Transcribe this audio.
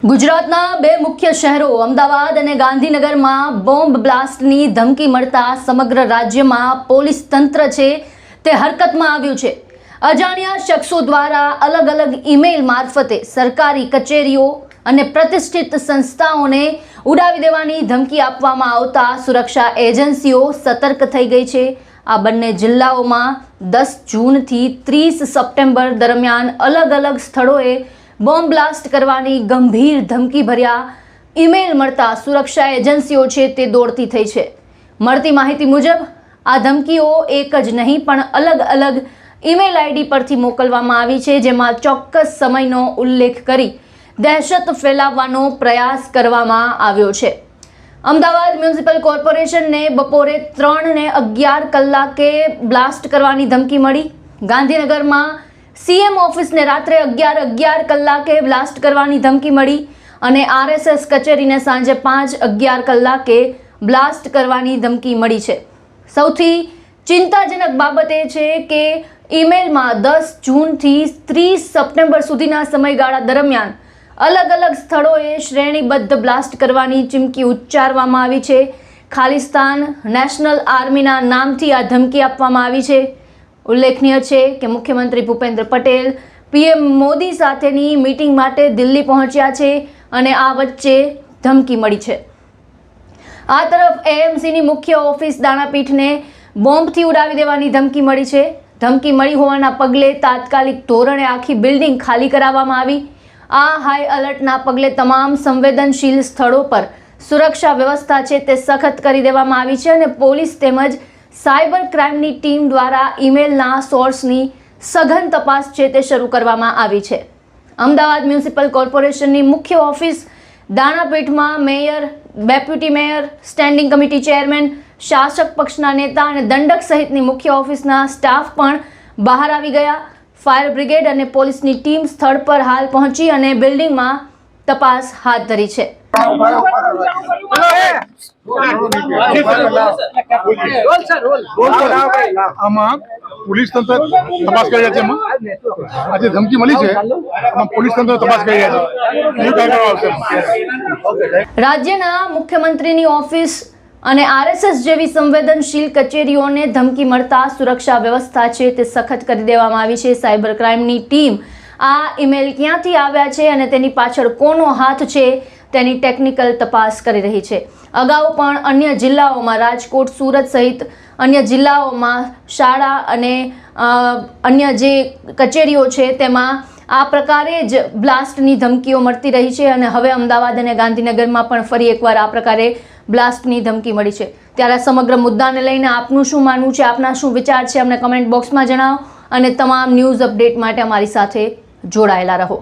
ગુજરાતના બે મુખ્ય શહેરો અમદાવાદ અને ગાંધીનગરમાં બોમ્બ બ્લાસ્ટની ધમકી મળતા સમગ્ર રાજ્યમાં પોલીસ તંત્ર છે તે હરકતમાં આવ્યું છે। અજાણ્યા શખ્સો દ્વારા અલગ અલગ ઈમેલ મારફતે સરકારી કચેરીઓ અને પ્રતિષ્ઠિત સંસ્થાઓને ઉડાવી દેવાની ધમકી આપવામાં આવતા સુરક્ષા એજન્સીઓ સતર્ક થઈ ગઈ છે। આ બંને જિલ્લાઓમાં 10 જૂનથી 30 સપ્ટેમ્બર દરમિયાન અલગ અલગ સ્થળોએ બોમ્બ બ્લાસ્ટ કરવાની ગંભીર ધમકી ભર્યા ઈમેલ મળતા સુરક્ષા એજન્સીઓ છે તે દોડતી થઈ છે। મળતી માહિતી મુજબ આ ધમકીઓ એક જ નહીં પણ અલગ અલગ ઈમેલ આઈડી પરથી મોકલવામાં આવી છે, જેમાં ચોક્કસ સમયનો ઉલ્લેખ કરી દહેશત ફેલાવવાનો પ્રયાસ કરવામાં આવ્યો છે। અમદાવાદ મ્યુનિસિપલ કોર્પોરેશનને બપોરે 3:11 કલાકે બ્લાસ્ટ કરવાની ધમકી મળી। ગાંધીનગરમાં સીએમ ઓફિસને રાત્રે 11:11 કલાકે બ્લાસ્ટ કરવાની ધમકી મળી અને આરએસએસ કચેરીને સાંજે 5:11 કલાકે બ્લાસ્ટ કરવાની ધમકી મળી છે। સૌથી ચિંતાજનક બાબત એ છે કે ઈમેલમાં 10 જૂનથી 30 સપ્ટેમ્બર સુધીના સમયગાળા દરમિયાન અલગ અલગ સ્થળોએ શ્રેણીબદ્ધ બ્લાસ્ટ કરવાની ચીમકી ઉચ્ચારવામાં આવી છે। ખાલિસ્તાન નેશનલ આર્મીના નામથી આ ધમકી આપવામાં આવી છે। ઉલ્લેખનીય છે કે મુખ્યમંત્રી ભૂપેન્દ્ર પટેલ પીએમ મોદી સાથેની મીટિંગ માટે દિલ્હી પહોંચ્યા છે અને આ વચ્ચે ધમકી મળી છે। આ તરફ એએમસીની મુખ્ય ઓફિસ દાણાપીઠને બોમ્બથી ઉડાવી દેવાની ધમકી મળી છે। ધમકી મળી હોવાના પગલે તાત્કાલિક ધોરણે આખી બિલ્ડિંગ ખાલી કરાવવામાં આવી। આ હાઈ એલર્ટના પગલે તમામ સંવેદનશીલ સ્થળો પર સુરક્ષા વ્યવસ્થા છે તે સખત કરી દેવામાં આવી છે અને પોલીસ તેમજ સાયબર ક્રાઇમની ટીમ દ્વારા ઈમેલના સોર્સની સઘન તપાસ છે તે શરૂ કરવામાં આવી છે। અમદાવાદ મ્યુનિસિપલ કોર્પોરેશનની મુખ્ય ઓફિસ દાણાપીઠમાં mayor, deputy mayor, standing committee chairman, શાસક પક્ષના નેતા અને દંડક સહિતની મુખ્ય ઓફિસના સ્ટાફ પણ બહાર આવી ગયા। ફાયર બ્રિગેડ અને પોલીસની ટીમ સ્થળ પર હાલ પહોંચી અને બિલ્ડિંગમાં તપાસ હાથ ધરી છે। આમાં પોલીસ તંત્ર તપાસ કરી રહ્યા છે। આજે ધમકી મળી છે, આમાં પોલીસ તંત્ર તપાસ કરી રહ્યા છે। રાજ્યના મુખ્યમંત્રીની ઓફિસ અને આરએસએસ જેવી સંવેદનશીલ કચેરીઓને ધમકી મળતા સુરક્ષા વ્યવસ્થા છે તે સખત કરી દેવામાં આવી છે। સાયબર ક્રાઇમની ટીમ આ ઈમેલ ક્યાંથી આવ્યા છે અને તેની પાછળ કોનો હાથ છે તેની ટેકનિકલ તપાસ કરી રહી છે। અગાઉ પણ અન્ય જિલ્લાઓમાં રાજકોટ, સુરત સહિત અન્ય જિલ્લાઓમાં શાળા અને અન્ય જે કચેરીઓ છે તેમાં આ પ્રકારે જ બ્લાસ્ટની ધમકીઓ મળતી રહી છે અને હવે અમદાવાદ અને ગાંધીનગરમાં પણ ફરી એકવાર આ પ્રકારે બ્લાસ્ટની ધમકી મળી છે। ત્યારે સમગ્ર મુદ્દાને લઈને આપનું શું માનવું છે, આપના શું વિચાર છે, અમને કમેન્ટ બોક્સમાં જણાવો અને તમામ ન્યૂઝ અપડેટ માટે અમારી સાથે જોડાયેલા રહો।